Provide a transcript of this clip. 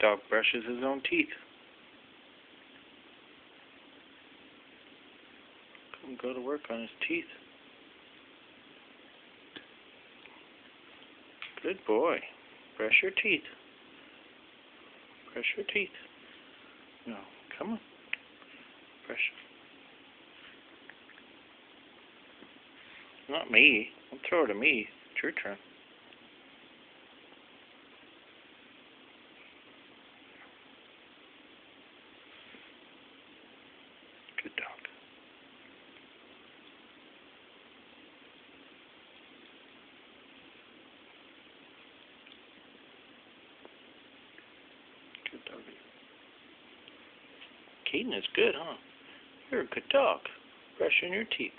Dog brushes his own teeth. Come go to work on his teeth. Good boy. Brush your teeth. Brush your teeth. No, come on. Brush. Not me. Don't throw it at me. It's your turn. Good dog. Good doggy. Caiden is good, huh? You're a good dog. Brushing your teeth.